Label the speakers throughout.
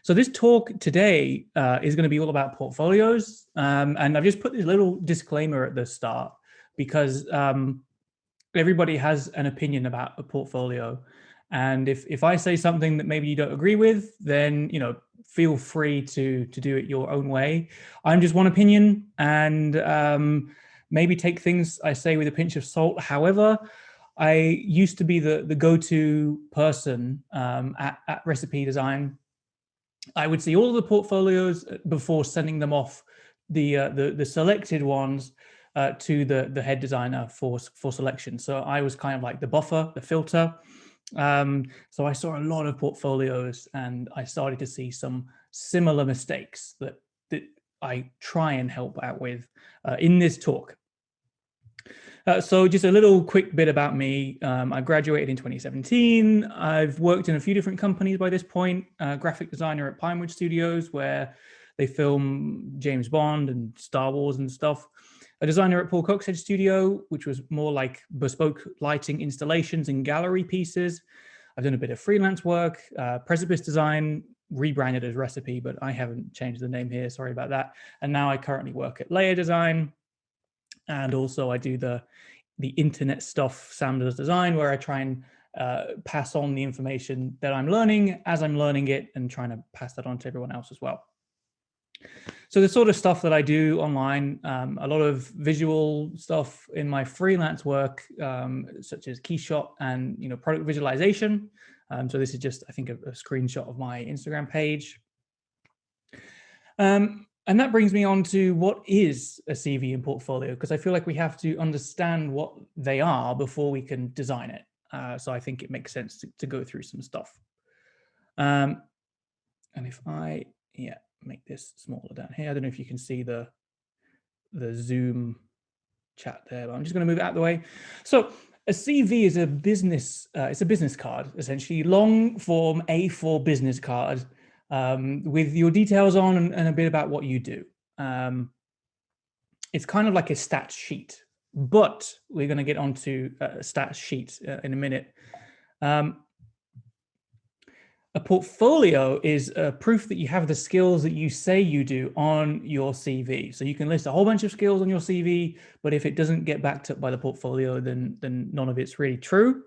Speaker 1: So this talk today is going to be all about portfolios. And I've just put this little disclaimer at the start because everybody has an opinion about a portfolio. And if I say something that maybe you don't agree with, then, feel free to do it your own way. I'm just one opinion, and maybe take things I say with a pinch of salt. However, I used to be the go-to person at Recipe Design. I would see all of the portfolios before sending them off, the selected ones to the head designer for selection. So I was kind of like the buffer, the filter. So I saw a lot of portfolios, and I started to see some similar mistakes that I try and help out with in this talk. So just a little quick bit about me. I graduated in 2017. I've worked in a few different companies by this point. Graphic designer at Pinewood Studios, where they film James Bond and Star Wars and stuff. A designer at Paul Coxhead Studio, which was more like bespoke lighting installations and gallery pieces. I've done a bit of freelance work. Precipice Design, rebranded as Recipe, but I haven't changed the name here. Sorry about that. And now I currently work at Layer Design. And also I do the internet stuff, Sam Does Design, where I try and pass on the information that I'm learning as I'm learning it, and trying to pass that on to everyone else as well. So the sort of stuff that I do online, a lot of visual stuff in my freelance work, such as keyshot and product visualization. So this is just, I think, a screenshot of my Instagram page. And that brings me on to what is a CV and portfolio, because I feel like we have to understand what they are before we can design it. So I think it makes sense to go through some stuff. And if I, make this smaller down here, I don't know if you can see the Zoom chat there, but I'm just going to move it out of the way. So a CV is a business, it's a business card, essentially, long form A4 business card. With your details on and a bit about what you do. It's kind of like a stats sheet, but we're going to get onto a stats sheet in a minute. A portfolio is a proof that you have the skills that you say you do on your CV. So you can list a whole bunch of skills on your CV, but if it doesn't get backed up by the portfolio, then none of it's really true.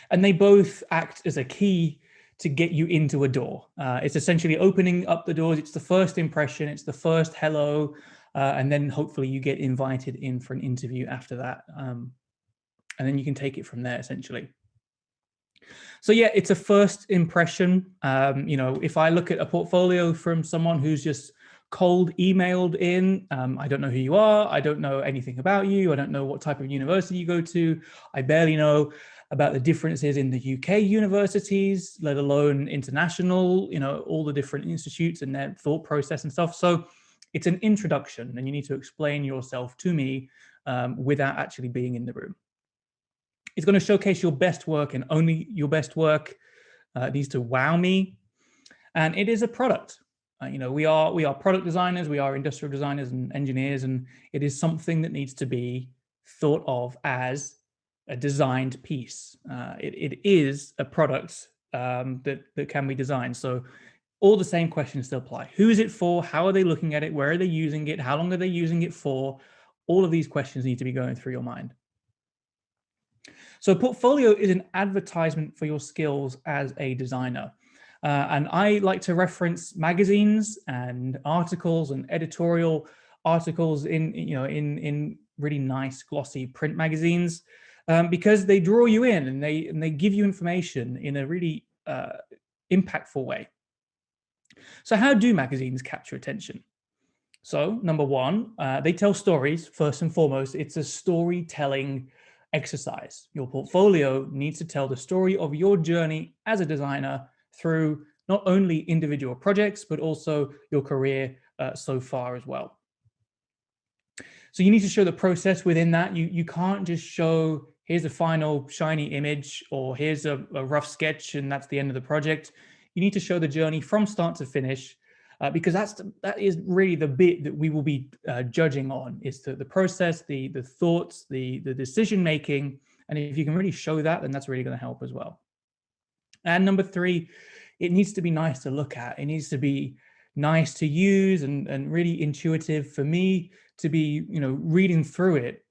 Speaker 1: And they both act as a key to get you into a door. It's essentially opening up the doors. It's the first impression. It's the first hello. And then hopefully you get invited in for an interview after that. And then you can take it from there, essentially. So yeah, it's a first impression. If I look at a portfolio from someone who's just cold emailed in, I don't know who you are. I don't know anything about you. I don't know what type of university you go to. I barely know about the differences in the UK universities, let alone international, all the different institutes and their thought process and stuff. So it's an introduction, and you need to explain yourself to me without actually being in the room. It's going to showcase your best work, and only your best work. It needs to wow me. And it is a product. We are product designers, we are industrial designers and engineers, and it is something that needs to be thought of as a designed piece. It is a product that can be designed. So all the same questions still apply. Who is it for? How are they looking at it? Where are they using it? How long are they using it for? All of these questions need to be going through your mind. So a portfolio is an advertisement for your skills as a designer. And I like to reference magazines and articles and editorial articles in really nice glossy print magazines. Because they draw you in, and they give you information in a really impactful way. So how do magazines capture attention? So number one, they tell stories first and foremost. It's a storytelling exercise. Your portfolio needs to tell the story of your journey as a designer through not only individual projects, but also your career so far as well. So you need to show the process within that. You can't just show, here's a final shiny image, or here's a rough sketch and that's the end of the project. You need to show the journey from start to finish, because that is really the bit that we will be judging on, is the process, the thoughts, the decision making. And if you can really show that, then that's really going to help as well. And number three, it needs to be nice to look at. It needs to be nice to use and really intuitive for me to be, reading through it.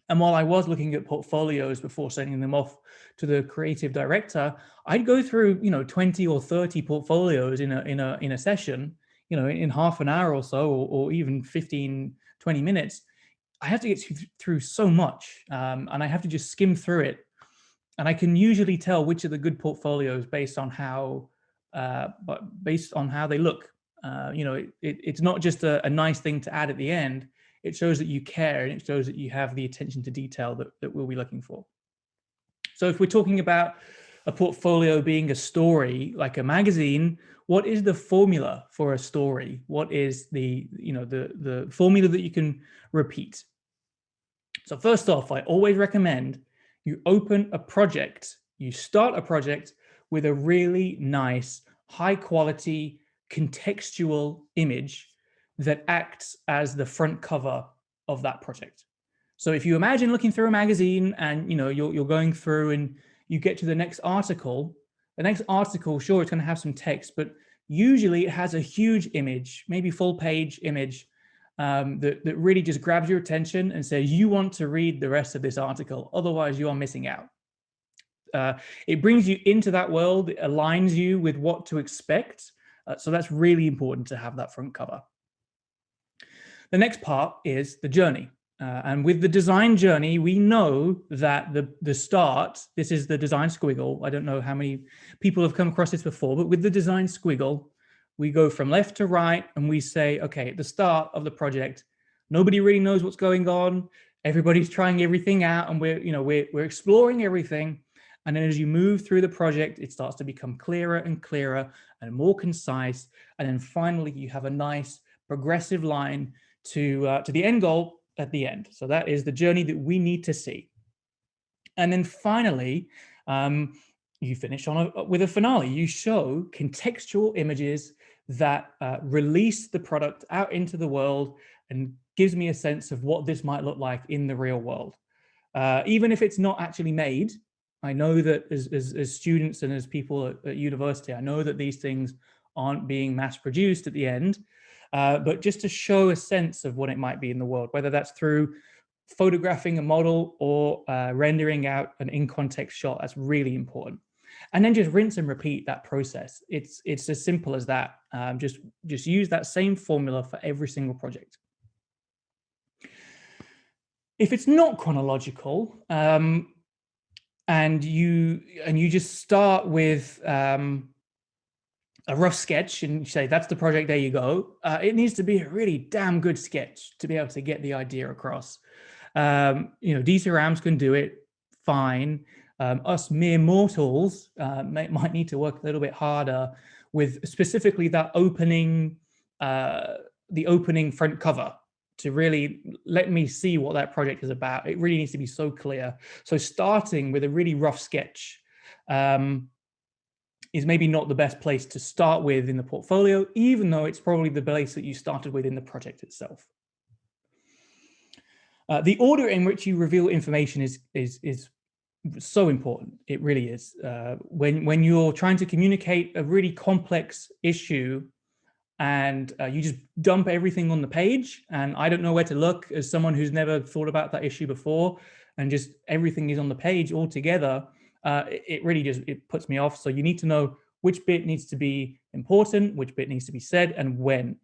Speaker 1: And while I was looking at portfolios before sending them off to the creative director, I'd go through, 20 or 30 portfolios in a session, in half an hour or so, or even 15, 20 minutes. I have to get through so much, and I have to just skim through it. And I can usually tell which are the good portfolios based on how they look. It's not just a nice thing to add at the end. It shows that you care, and it shows that you have the attention to detail that we'll be looking for. So if we're talking about a portfolio being a story, like a magazine, what is the formula for a story? What is the formula that you can repeat? So first off, I always recommend you open a project, you start a project with a really nice, high quality, contextual image that acts as the front cover of that project. So if you imagine looking through a magazine and you're going through and you get to the next article, sure, it's going to have some text, but usually it has a huge image, maybe full page image, that really just grabs your attention and says, you want to read the rest of this article, otherwise you are missing out. It brings you into that world, it aligns you with what to expect. So that's really important to have that front cover. The next part is the journey. And with the design journey, we know that the start, this is the design squiggle. I don't know how many people have come across this before, but with the design squiggle, we go from left to right and we say, okay, at the start of the project, nobody really knows what's going on. Everybody's trying everything out and we're exploring everything. And then as you move through the project, it starts to become clearer and clearer and more concise. And then finally, you have a nice progressive line to the end goal at the end. So that is the journey that we need to see. And then finally, you finish with a finale. You show contextual images that release the product out into the world and gives me a sense of what this might look like in the real world. Even if it's not actually made, I know that as students and as people at university, I know that these things aren't being mass produced at the end, but just to show a sense of what it might be in the world, whether that's through photographing a model or rendering out an in-context shot, that's really important. And then just rinse and repeat that process. It's as simple as that. Just use that same formula for every single project. If it's not chronological, and you just start with a rough sketch and you say, that's the project, there you go. It needs to be a really damn good sketch to be able to get the idea across. DCRAMs can do it fine. Us mere mortals might need to work a little bit harder with specifically that opening, the opening front cover to really let me see what that project is about. It really needs to be so clear. So starting with a really rough sketch is maybe not the best place to start with in the portfolio, even though it's probably the place that you started with in the project itself. The order in which you reveal information is so important. It really is. When you're trying to communicate a really complex issue and you just dump everything on the page, and I don't know where to look as someone who's never thought about that issue before, and just everything is on the page all together, it really just, it puts me off. So you need to know which bit needs to be important, which bit needs to be said, and when.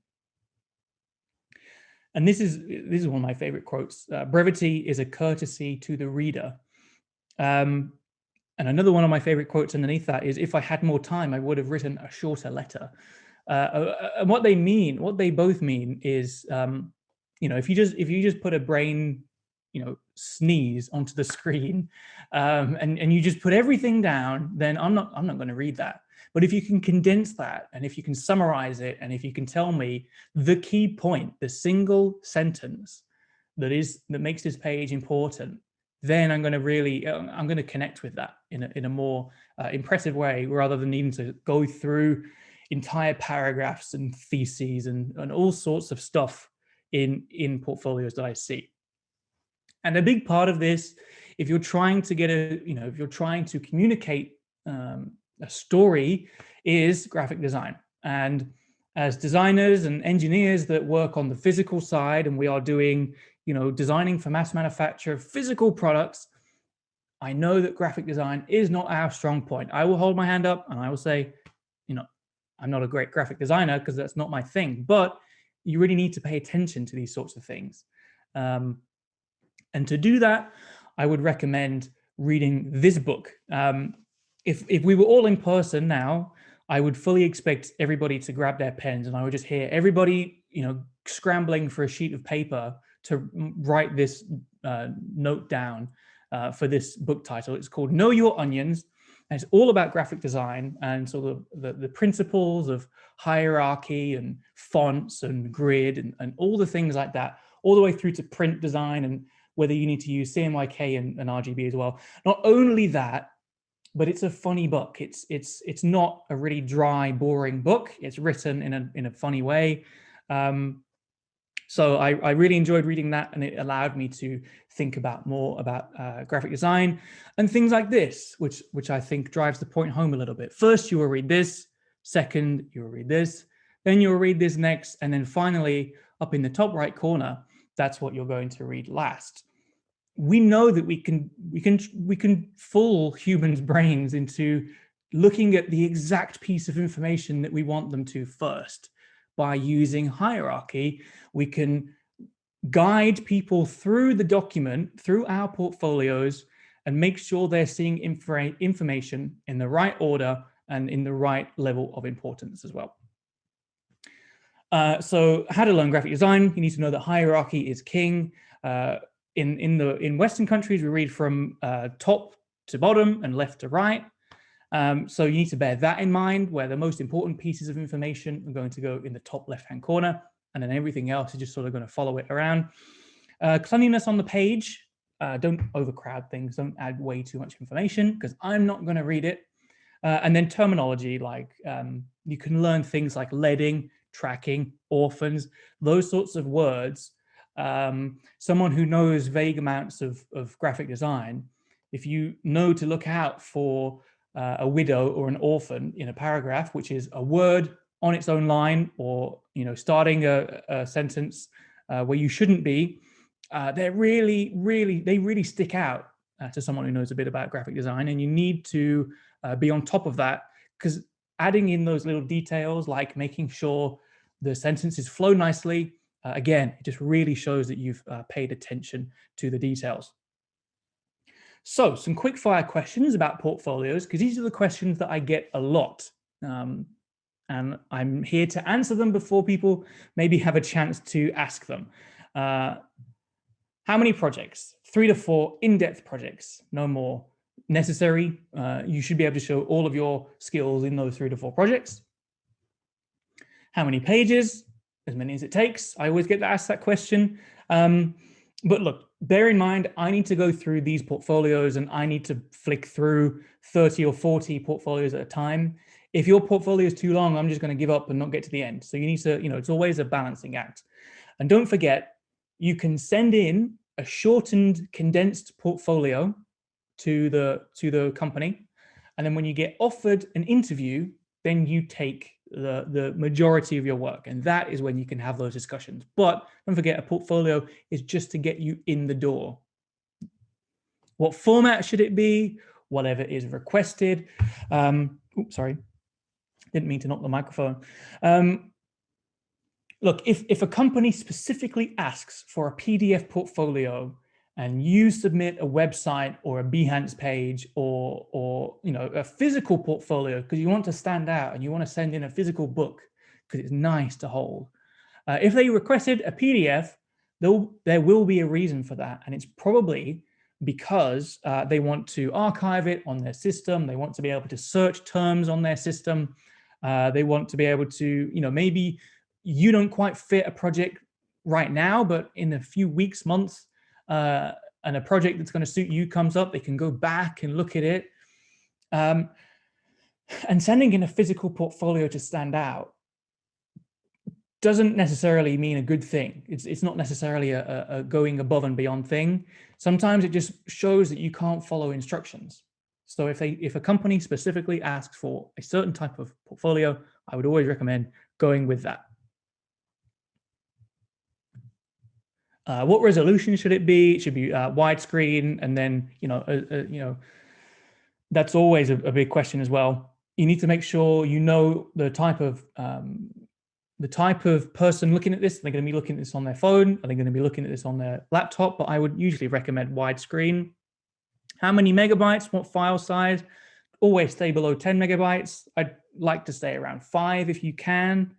Speaker 1: And this is one of my favorite quotes. Brevity is a courtesy to the reader. And another one of my favorite quotes underneath that is, if I had more time, I would have written a shorter letter. And what they both mean is, if you just put a brain, sneeze onto the screen, and you just put everything down, then I'm not going to read that. But if you can condense that, and if you can summarize it, and if you can tell me the key point, the single sentence that makes this page important, then I'm going to connect with that in a more impressive way, rather than needing to go through entire paragraphs and theses and all sorts of stuff in portfolios that I see. And a big part of this, if you're trying to get if you're trying to communicate A story is graphic design. And as designers and engineers that work on the physical side, and we are doing, designing for mass manufacture of physical products, I know that graphic design is not our strong point. I will hold my hand up and I will say, I'm not a great graphic designer because that's not my thing, but you really need to pay attention to these sorts of things. And to do that, I would recommend reading this book. If we were all in person now, I would fully expect everybody to grab their pens, and I would just hear everybody, scrambling for a sheet of paper to write this note down for this book title. It's called Know Your Onions, and it's all about graphic design and sort of the principles of hierarchy and fonts and grid and all the things like that, all the way through to print design and whether you need to use CMYK and RGB as well. Not only that, but it's a funny book. It's not a really dry, boring book. It's written in a funny way. So I really enjoyed reading that, and it allowed me to think about more about graphic design and things like this, which I think drives the point home a little bit. First, you will read this. Second, you will read this. Then you'll read this next, and then finally, up in the top right corner, that's what you're going to read last. We know that we can fool humans' brains into looking at the exact piece of information that we want them to first. By using hierarchy, we can guide people through the document, through our portfolios, and make sure they're seeing information in the right order and in the right level of importance as well. So how to learn graphic design, you need to know that hierarchy is king. In Western countries, we read from top to bottom and left to right. So you need to bear that in mind, where the most important pieces of information are going to go in the top left-hand corner, and then everything else is just sort of going to follow it around. Cleanliness on the page. Don't overcrowd things. Don't add way too much information because I'm not going to read it. And then terminology, like you can learn things like leading, tracking, orphans, those sorts of words. Someone who knows vague amounts of graphic design, if you know to look out for a widow or an orphan in a paragraph, which is a word on its own line, or starting a sentence where you shouldn't be, they really stick out to someone who knows a bit about graphic design, and you need to be on top of that, because adding in those little details, like making sure the sentences flow nicely, again, it just really shows that you've paid attention to the details. So some quick fire questions about portfolios, because these are the questions that I get a lot. And I'm here to answer them before people maybe have a chance to ask them. How many projects? 3 to 4 in-depth projects, no more necessary. You should be able to show all of your skills in those 3 to 4 projects. How many pages? As many as it takes. I always get asked that question. But look, bear in mind, I need to go through these portfolios and I need to flick through 30 or 40 portfolios at a time. If your portfolio is too long, I'm just going to give up and not get to the end. So you need to, it's always a balancing act. And don't forget, you can send in a shortened, condensed portfolio to the company. And then when you get offered an interview, then you take the majority of your work, and that is when you can have those discussions. But don't forget, a portfolio is just to get you in the door. What format should it be? Whatever is requested. Oops, sorry, didn't mean to knock the microphone. Look, if a company specifically asks for a PDF portfolio and you submit a website or a Behance page or a physical portfolio because you want to stand out and you want to send in a physical book because it's nice to hold. If they requested a PDF, there will be a reason for that, and it's probably because they want to archive it on their system. They want to be able to search terms on their system. They want to be able to, maybe you don't quite fit a project right now, but in a few weeks, months, and a project that's going to suit you comes up, they can go back and look at it. And sending in a physical portfolio to stand out doesn't necessarily mean a good thing. It's not necessarily a going above and beyond thing. Sometimes it just shows that you can't follow instructions. So if a company specifically asks for a certain type of portfolio, I would always recommend going with that. What resolution should it be? It should be widescreen, and then that's always a big question as well. You need to make sure you know the type of person looking at this. They're going to be looking at this on their phone. Are they going to be looking at this on their laptop? But I would usually recommend widescreen. How many megabytes? What file size? Always stay below 10 megabytes. I'd like to stay around 5 if you can.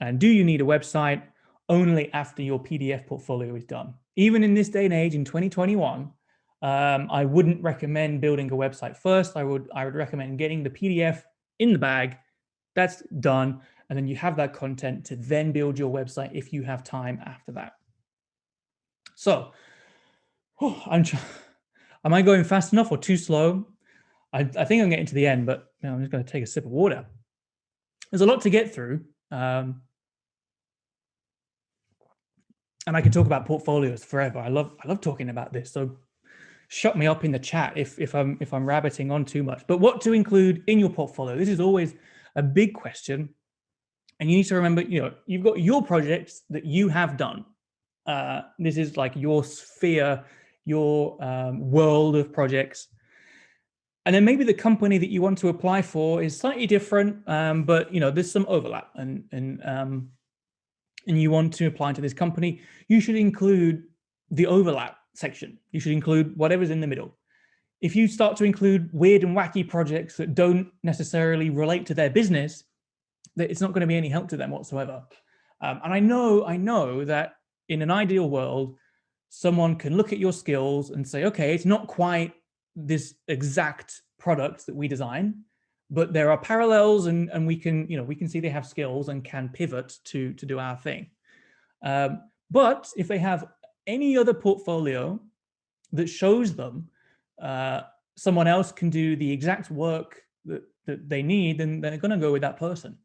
Speaker 1: And do you need a website? Only after your PDF portfolio is done. Even in this day and age, in 2021, I wouldn't recommend building a website first. I would recommend getting the PDF in the bag. That's done. And then you have that content to then build your website if you have time after that. So, am I going fast enough or too slow? I think I'm getting to the end, but I'm just going to take a sip of water. There's a lot to get through. And I could talk about portfolios forever. I love talking about this. So shut me up in the chat if I'm rabbiting on too much. But what to include in your portfolio? This is always a big question. And you need to remember, you've got your projects that you have done. This is like your sphere, your world of projects. And then maybe the company that you want to apply for is slightly different, but there's some overlap, and you want to apply to this company, you should include the overlap section. You should include whatever's in the middle. If you start to include weird and wacky projects that don't necessarily relate to their business, that it's not going to be any help to them whatsoever. And I know that in an ideal world, someone can look at your skills and say, okay, it's not quite this exact product that we design, but there are parallels, and we can see they have skills and can pivot to do our thing. But if they have any other portfolio that shows them someone else can do the exact work that they need, then they're going to go with that person.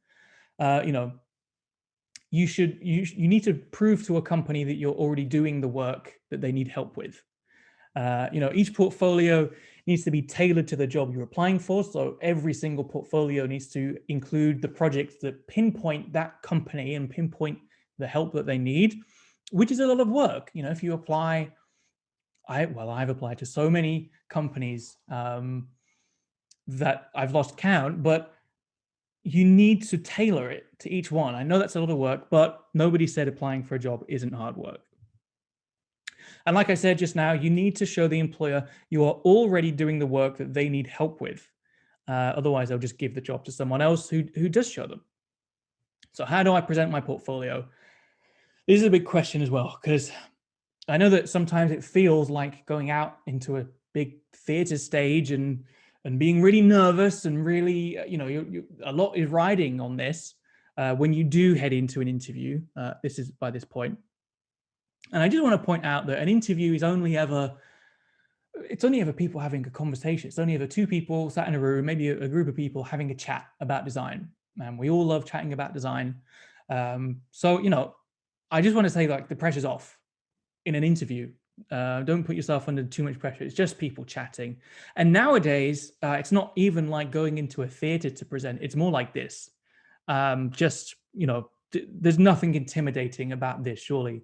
Speaker 1: You need to prove to a company that you're already doing the work that they need help with. Each portfolio needs to be tailored to the job you're applying for. So every single portfolio needs to include the projects that pinpoint that company and pinpoint the help that they need, which is a lot of work. If you apply, I've applied to so many companies that I've lost count, but you need to tailor it to each one. I know that's a lot of work, but nobody said applying for a job isn't hard work. And like I said just now, you need to show the employer you are already doing the work that they need help with. Otherwise, they'll just give the job to someone else who does show them. So how do I present my portfolio? This is a big question as well, because I know that sometimes it feels like going out into a big theater stage and being really nervous and really, a lot is riding on this when you do head into an interview. This is by this point. And I just want to point out that an interview is only ever people having a conversation. It's only ever two people sat in a room, maybe a group of people having a chat about design. And we all love chatting about design. So, I just want to say, like, the pressure's off in an interview. Don't put yourself under too much pressure. It's just people chatting. And nowadays, it's not even like going into a theater to present. It's more like this. There's nothing intimidating about this, surely.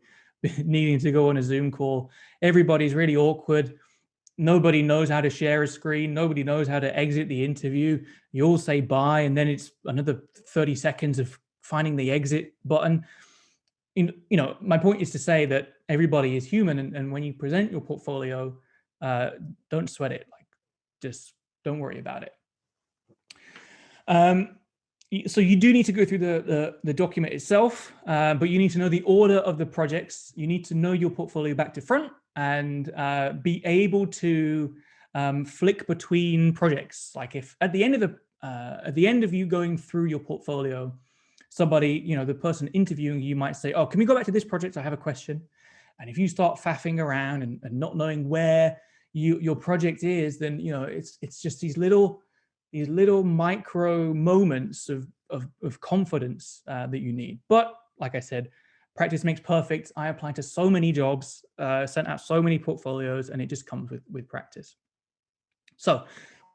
Speaker 1: Needing to go on a Zoom call. Everybody's really awkward. Nobody knows how to share a screen. Nobody knows how to exit the interview. You all say bye, and then it's another 30 seconds of finding the exit button. My point is to say that everybody is human, and when you present your portfolio, don't sweat it. Like, just don't worry about it. So you do need to go through the document itself, but you need to know the order of the projects. You need to know your portfolio back to front and be able to flick between projects. Like, if at the end of you going through your portfolio, somebody, the person interviewing you might say, "Oh, can we go back to this project? I have a question." And if you start faffing around and not knowing where your project is, then it's just these little micro moments of confidence that you need. But like I said, practice makes perfect. I applied to so many jobs, sent out so many portfolios, and it just comes with practice. So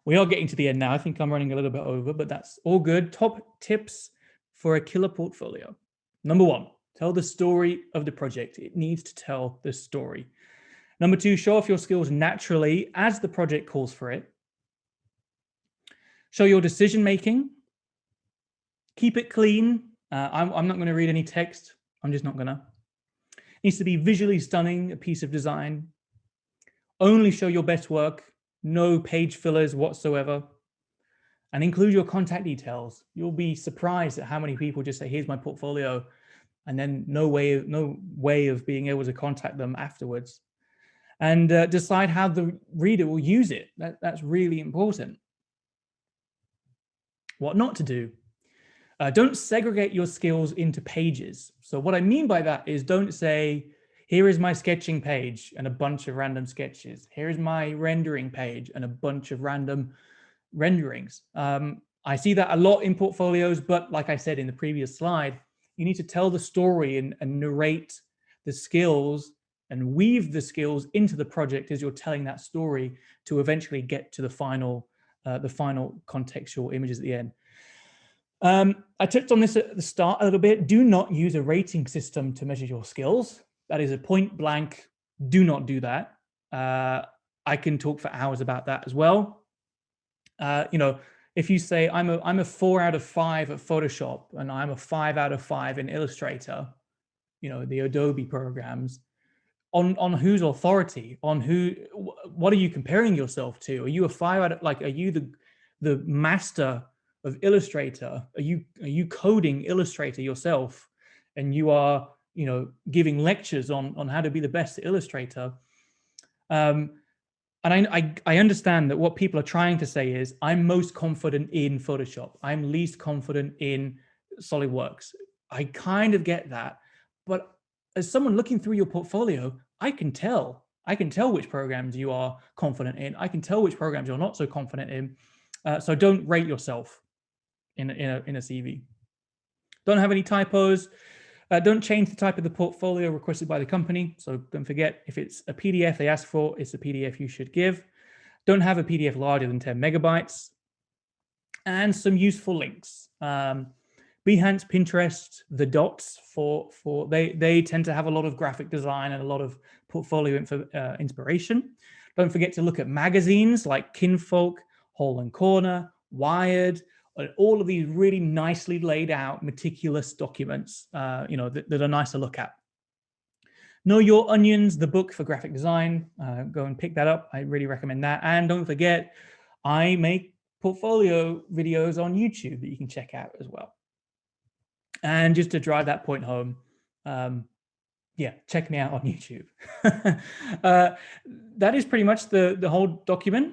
Speaker 1: We are getting to the end now. I think I'm running a little bit over, but that's all good. Top tips for a killer portfolio. Number one, tell the story of the project. It needs to tell the story. Number two, show off your skills naturally as the project calls for it. Show your decision making. Keep it clean. I'm not going to read any text. I'm just not going to. It needs to be visually stunning, a piece of design. Only show your best work. No page fillers whatsoever. And include your contact details. You'll be surprised at how many people just say, here's my portfolio, and then no way of being able to contact them afterwards. And decide how the reader will use it. That's really important. What not to do. Don't segregate your skills into pages. So what I mean by that is, don't say, here is my sketching page and a bunch of random sketches. Here's my rendering page and a bunch of random renderings. I see that a lot in portfolios, but like I said in the previous slide, you need to tell the story and narrate the skills and weave the skills into the project as you're telling that story to eventually get to the final contextual images at the end. I touched on this at the start a little bit. Do not use a rating system to measure your skills. That is a point blank. Do not do that. I can talk for hours about that as well. If you say I'm a 4 out of 5 at Photoshop and I'm a 5 out of 5 in Illustrator, the Adobe programs, on whose authority? What are you comparing yourself to? Are you a 5 out of, are you the master of Illustrator? Are you coding Illustrator yourself, and you are giving lectures on how to be the best at Illustrator? And I understand that what people are trying to say is, I'm most confident in Photoshop, I'm least confident in SolidWorks. I kind of get that, but as someone looking through your portfolio, I can tell which programs you are confident in. I can tell which programs you're not so confident in. So don't rate yourself in a CV. Don't have any typos. Don't change the type of the portfolio requested by the company. So don't forget, if it's a PDF they ask for, it's a PDF you should give. Don't have a PDF larger than 10 megabytes. And some useful links. Behance, Pinterest, the dots they tend to have a lot of graphic design and a lot of portfolio inspiration. Don't forget to look at magazines like Kinfolk, Hole and Corner, Wired, all of these really nicely laid out, meticulous documents, that are nice to look at. Know Your Onions, the book for graphic design. Go and pick that up. I really recommend that. And don't forget, I make portfolio videos on YouTube that you can check out as well. And just to drive that point home, check me out on YouTube. That is pretty much the whole document.